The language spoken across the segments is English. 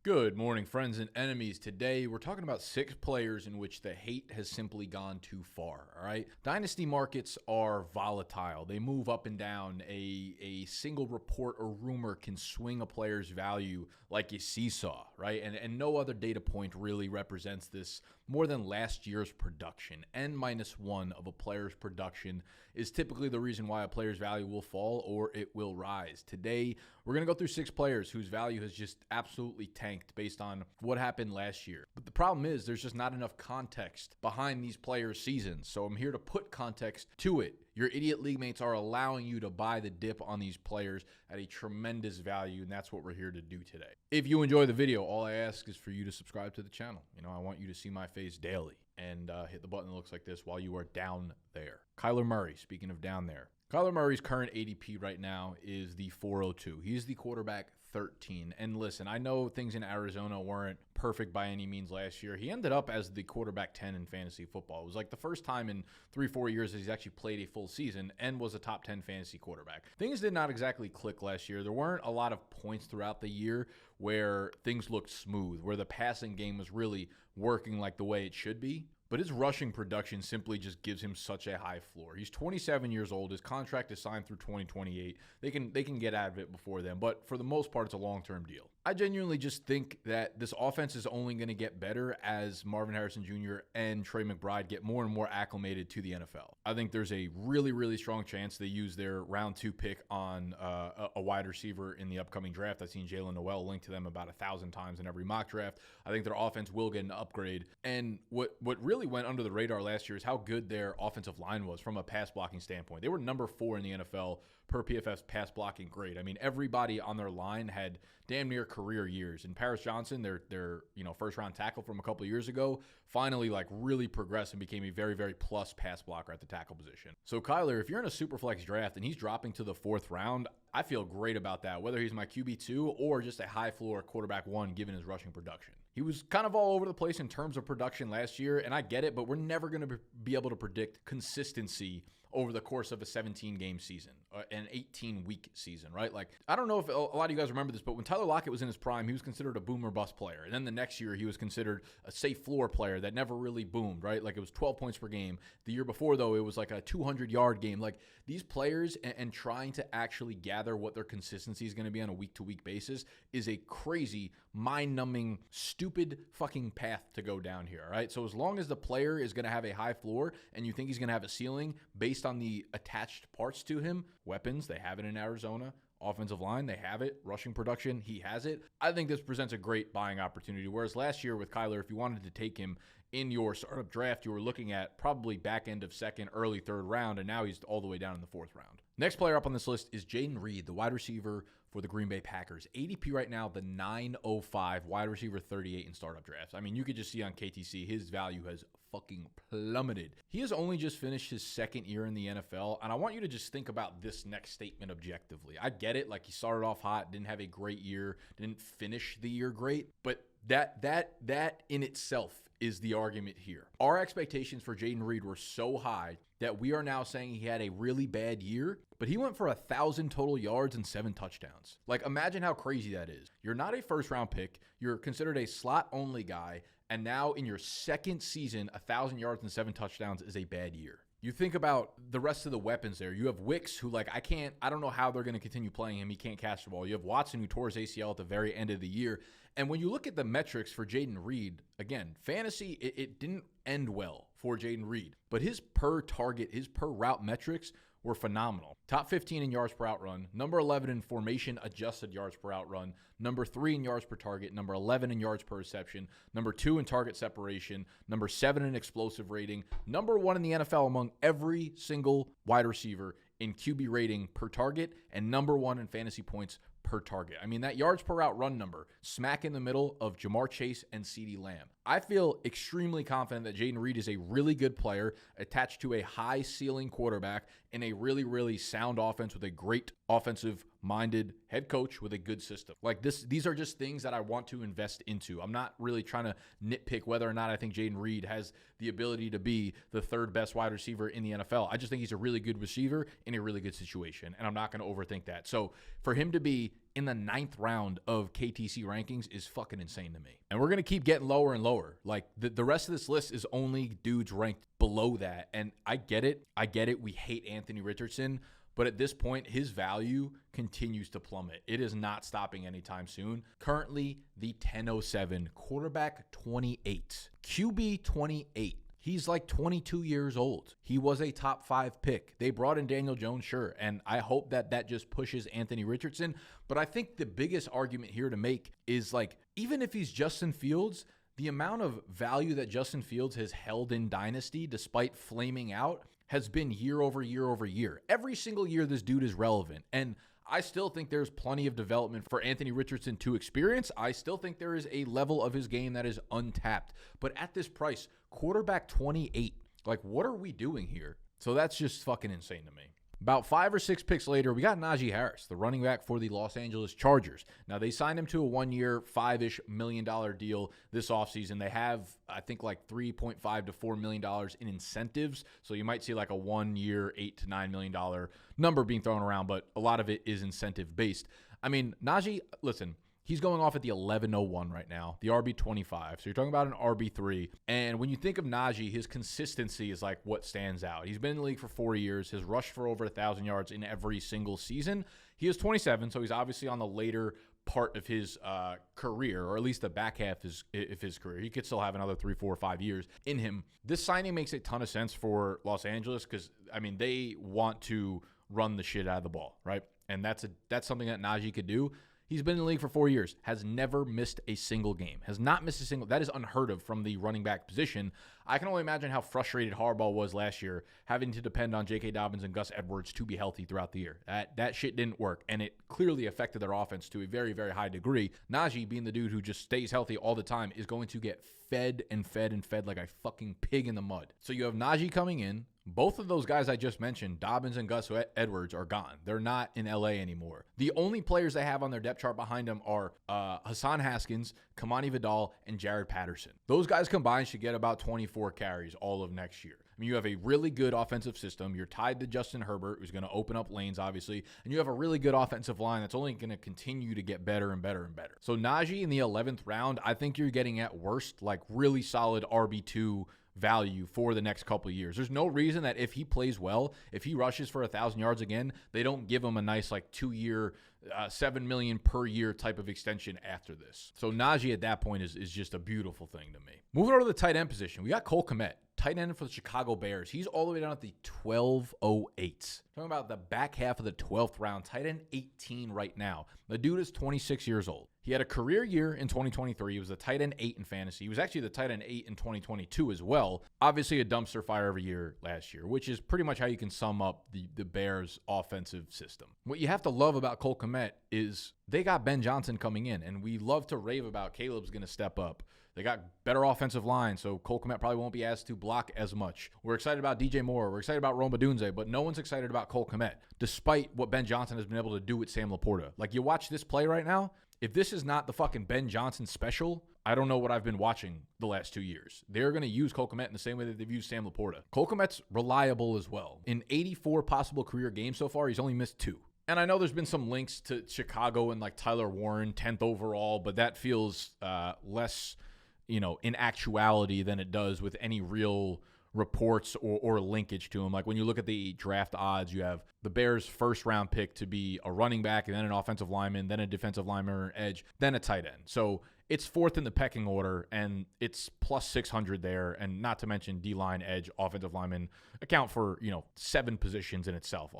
Good morning, friends and enemies. Today, we're talking about 6 players in which the hate has simply gone too far, all right? Dynasty markets are volatile. They move up and down. A single report or rumor can swing a player's value like a seesaw, right? And no other data point really represents this more than last year's production. N-1 of a player's production is typically the reason why a player's value will fall or it will rise. Today, we're going to go through 6 players whose value has just absolutely tanked based on what happened last year. But the problem is there's just not enough context behind these players' seasons. So I'm here to put context to it. Your idiot league mates are allowing you to buy the dip on these players at a tremendous value, and that's what we're here to do today. If you enjoy the video, all I ask is for you to subscribe to the channel. I want you to see my face daily and hit the button that looks like this while you are down there. Kyler Murray, speaking of down there. Kyler Murray's current ADP right now is the 402. He's the quarterback 13. And listen, I know things in Arizona weren't perfect by any means last year. He ended up as the quarterback 10 in fantasy football. It was like the first time in 3-4 years that he's actually played a full season and was a top 10 fantasy quarterback. Things did not exactly click last year. There weren't a lot of points throughout the year where things looked smooth, where the passing game was really working like the way it should be. But his rushing production simply just gives him such a high floor. He's 27 years old. His contract is signed through 2028. They can get out of it before then, but for the most part, it's a long-term deal. I genuinely just think that this offense is only going to get better as Marvin Harrison Jr. and Trey McBride get more and more acclimated to the NFL. I think there's a really, really strong chance they use their round 2 pick on a wide receiver in the upcoming draft. I've seen Jaylen Noel linked to them about 1,000 times in every mock draft. I think their offense will get an upgrade. And what really went under the radar last year is how good their offensive line was from a pass blocking standpoint. They were number 4 in the NFL per PFF's pass blocking grade. I mean, everybody on their line had damn near career years. And Paris Johnson, their first round tackle from a couple of years ago, finally really progressed and became a very, very plus pass blocker at the tackle position. So Kyler, if you're in a super flex draft and he's dropping to the 4th round, I feel great about that, whether he's my QB2 or just a high floor quarterback 1 given his rushing production. He was kind of all over the place in terms of production last year, and I get it, but we're never going to be able to predict consistency over the course of a 17-game season, an 18-week season, right? Like, I don't know if a lot of you guys remember this, but when Tyler Lockett was in his prime, he was considered a boom or bust player. And then the next year, he was considered a safe floor player that never really boomed, right? Like, it was 12 points per game. The year before, though, it was like a 200-yard game. Like, these players and trying to actually gather what their consistency is going to be on a week-to-week basis is a crazy, mind-numbing, stupid fucking path to go down here, all right? So as long as the player is going to have a high floor and you think he's going to have a ceiling based on the attached parts to him, weapons, they have it in Arizona. Offensive line, they have it. Rushing production, he has it. I think this presents a great buying opportunity. Whereas last year with Kyler, if you wanted to take him in your startup draft, you were looking at probably back end of 2nd, early 3rd round, and now he's all the way down in the 4th round. Next player up on this list is Jayden Reed, the wide receiver for the Green Bay Packers. ADP right now, the 905, wide receiver 38 in startup drafts. I mean, you could just see on KTC, his value has fucking plummeted. He has only just finished his 2nd year in the NFL, and I want you to just think about this next statement objectively. I get it, like he started off hot, didn't have a great year, didn't finish the year great, but that in itself is the argument here. Our expectations for Jayden Reed were so high that we are now saying he had a really bad year, but he went for 1,000 total yards and 7 touchdowns. Like, imagine how crazy that is. You're not a 1st-round pick. You're considered a slot-only guy, and now in your 2nd season, 1,000 yards and 7 touchdowns is a bad year. You think about the rest of the weapons there. You have Wicks, who, like, I don't know how they're going to continue playing him. He can't catch the ball. You have Watson, who tore his ACL at the very end of the year. And when you look at the metrics for Jayden Reed, again, fantasy, it didn't end well for Jayden Reed. But his per target, his per route metrics were phenomenal. Top 15 in yards per out run, number 11 in formation adjusted yards per out run, number 3 in yards per target, number 11 in yards per reception, number 2 in target separation, number 7 in explosive rating, number 1 in the NFL among every single wide receiver in QB rating per target, and number 1 in fantasy points per target. I mean, that yards per route run number, smack in the middle of Jamar Chase and CeeDee Lamb. I feel extremely confident that Jayden Reed is a really good player attached to a high ceiling quarterback in a really, really sound offense with a great offensive minded head coach with a good system. Like these are just things that I want to invest into. I'm not really trying to nitpick whether or not I think Jayden Reed has the ability to be the third best wide receiver in the NFL. I just think he's a really good receiver in a really good situation, and I'm not going to overthink that. So for him to be in the 9th round of KTC rankings is fucking insane to me. And we're going to keep getting lower and lower. Like the rest of this list is only dudes ranked below that. And I get it. We hate Anthony Richardson. But at this point, his value continues to plummet. It is not stopping anytime soon. Currently, the 1007, quarterback 28, QB 28. He's like 22 years old. He was a top 5 pick. They brought in Daniel Jones, sure, and I hope that just pushes Anthony Richardson. But I think the biggest argument here to make is, like, even if he's Justin Fields, the amount of value that Justin Fields has held in Dynasty, despite flaming out, has been year over year over year. Every single year, this dude is relevant. And I still think there's plenty of development for Anthony Richardson to experience. I still think there is a level of his game that is untapped. But at this price, quarterback 28, like, what are we doing here? So that's just fucking insane to me. About 5 or 6 picks later, we got Najee Harris, the running back for the Los Angeles Chargers. Now, they signed him to a 1-year, $5-ish million deal this offseason. They have, I think, like $3.5 to $4 million in incentives. So you might see like a 1-year, $8 to $9 million number being thrown around, but a lot of it is incentive-based. I mean, Najee, listen, he's going off at the 1101 right now, the RB25. So you're talking about an RB3. And when you think of Najee, his consistency is like what stands out. He's been in the league for 4 years, has rushed for over 1,000 yards in every single season. He is 27, so he's obviously on the later part of his career, or at least the back half of his career. He could still have another 3, 4, 5 years in him. This signing makes a ton of sense for Los Angeles because, I mean, they want to run the shit out of the ball, right? And that's something that Najee could do. He's been in the league for 4 years, has never missed a single game, has not missed a single. That is unheard of from the running back position. I can only imagine how frustrated Harbaugh was last year, having to depend on J.K. Dobbins and Gus Edwards to be healthy throughout the year. That shit didn't work, and it clearly affected their offense to a very, very high degree. Najee, being the dude who just stays healthy all the time, is going to get fed and fed and fed like a fucking pig in the mud. So you have Najee coming in. Both of those guys I just mentioned, Dobbins and Gus Edwards, are gone. They're not in LA anymore. The only players they have on their depth chart behind them are Hassan Haskins, Kamani Vidal, and Jared Patterson. Those guys combined should get about 24 carries all of next year. I mean, you have a really good offensive system. You're tied to Justin Herbert, who's going to open up lanes, obviously. And you have a really good offensive line that's only going to continue to get better and better and better. So Najee in the 11th round, I think you're getting at worst like really solid RB2 value for the next couple of years. There's no reason that if he plays well, if he rushes for 1,000 yards again, they don't give him a nice like 2-year, $7 million per year type of extension after this. So Najee at that point is just a beautiful thing to me. Moving on to the tight end position, we got Cole Kmet, tight end for the Chicago Bears. He's all the way down at the 1208. Talking about the back half of the 12th round, tight end 18 right now. The dude is 26 years old. He had a career year in 2023. He was the tight end 8 in fantasy. He was actually the tight end 8 in 2022 as well. Obviously a dumpster fire every year last year, which is pretty much how you can sum up the Bears' offensive system. What you have to love about Cole Kmet is they got Ben Johnson coming in, and we love to rave about Caleb's going to step up. They got better offensive line, so Cole Kmet probably won't be asked to block as much. We're excited about DJ Moore. We're excited about Rome Odunze, but no one's excited about Cole Kmet, despite what Ben Johnson has been able to do with Sam Laporta. Like, you watch this play right now, if this is not the fucking Ben Johnson special, I don't know what I've been watching the last 2 years. They're going to use Cole Kmet in the same way that they've used Sam Laporta. Cole Kmet's reliable as well. In 84 possible career games so far, he's only missed 2. And I know there's been some links to Chicago and like Tyler Warren, 10th overall, but that feels less, in actuality than it does with any real reports or linkage to him. Like when you look at the draft odds, you have the Bears' first round pick to be a running back, and then an offensive lineman, then a defensive lineman or an edge, then a tight end. So it's 4th in the pecking order, and it's plus 600 there. And not to mention D-line, edge, offensive lineman account for, 7 positions in itself.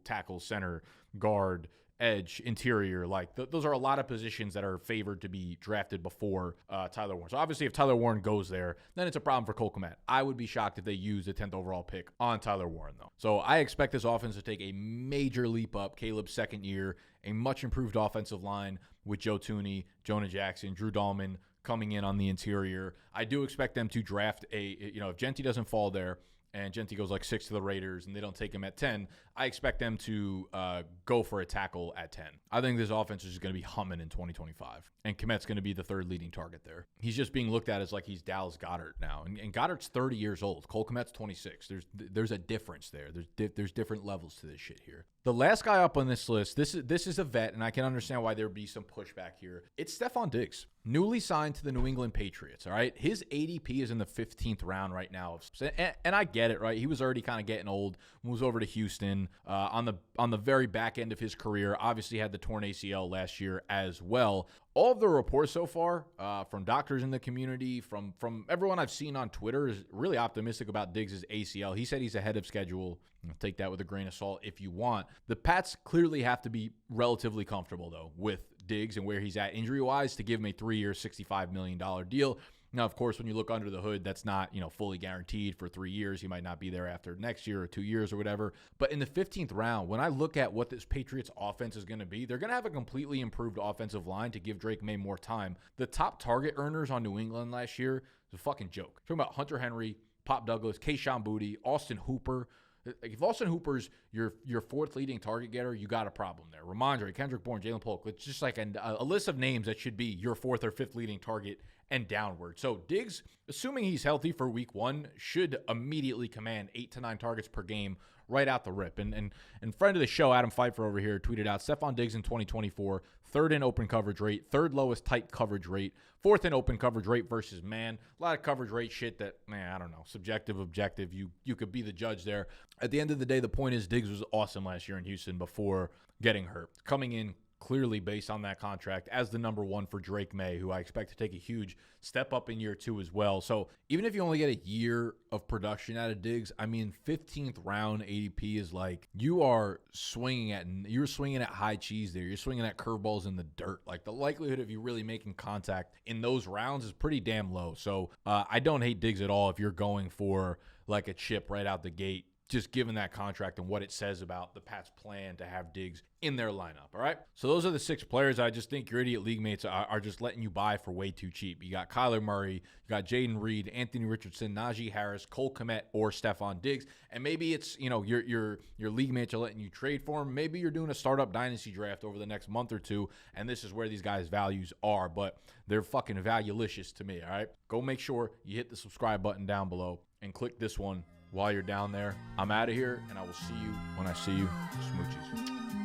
Tackle, center, guard, edge, interior. Like those are a lot of positions that are favored to be drafted before Tyler Warren. So obviously if Tyler Warren goes there, then it's a problem for Cole Kmet. I would be shocked if they use the 10th overall pick on Tyler Warren though. So I expect this offense to take a major leap up. Caleb's second year, a much improved offensive line with Joe Thuney, Jonah Jackson, Drew Dahlman coming in on the interior. I do expect them to draft if Genti doesn't fall there, and Gentry goes like 6 to the Raiders and they don't take him at 10, I expect them to go for a tackle at 10. I think this offense is just going to be humming in 2025. And Kmet's going to be the third leading target there. He's just being looked at as like he's Dallas Goedert now. And Goddard's 30 years old. Cole Kmet's 26. There's a difference there. There's different levels to this shit here. The last guy up on this list, this is a vet, and I can understand why there would be some pushback here. It's Stefon Diggs, newly signed to the New England Patriots, all right? His ADP is in the 15th round right now. And I get it, right? He was already kind of getting old, moves over to Houston on the very back end of his career. Obviously had the torn ACL last year as well. All of the reports so far from doctors in the community, from everyone I've seen on Twitter, is really optimistic about Diggs' ACL. He said he's ahead of schedule. Take that with a grain of salt if you want. The Pats clearly have to be relatively comfortable, though, with Diggs and where he's at injury-wise to give him a 3-year, $65 million deal. Now, of course, when you look under the hood, that's not, fully guaranteed for 3 years. He might not be there after next year or 2 years or whatever. But in the 15th round, when I look at what this Patriots offense is going to be, they're going to have a completely improved offensive line to give Drake May more time. The top target earners on New England last year is a fucking joke. Talking about Hunter Henry, Pop Douglas, Kayshon Boutte, Austin Hooper. If Austin Hooper's your fourth leading target getter, you got a problem there. Ramondre, Kendrick Bourne, Jalen Polk. It's just like a list of names that should be your fourth or fifth leading target and downward. So Diggs, assuming he's healthy for week 1, should immediately command 8 to 9 targets per game right out the rip. And friend of the show, Adam Pfeiffer over here, tweeted out Stefon Diggs in 2024, third in open coverage rate, third lowest tight coverage rate, fourth in open coverage rate versus man. A lot of coverage rate shit that, I don't know, subjective, objective. You could be the judge there. At the end of the day, the point is Diggs was awesome last year in Houston before getting hurt. Coming in clearly based on that contract as the number 1 for Drake May, who I expect to take a huge step up in year 2 as well. So even if you only get a year of production out of Diggs, 15th round ADP is like you're swinging at high cheese there. You're swinging at curveballs in the dirt. Like the likelihood of you really making contact in those rounds is pretty damn low. So I don't hate Diggs at all if you're going for like a chip right out the gate, just given that contract and what it says about the Pats' plan to have Diggs in their lineup, all right? So those are the 6 players I just think your idiot league mates are just letting you buy for way too cheap. You got Kyler Murray, you got Jayden Reed, Anthony Richardson, Najee Harris, Cole Kmet, or Stefon Diggs. And maybe it's, your league mates are letting you trade for them. Maybe you're doing a startup dynasty draft over the next month or 2, and this is where these guys' values are, but they're fucking valuelicious to me, all right? Go make sure you hit the subscribe button down below and click this one while you're down there. I'm out of here, and I will see you when I see you. Smoochies.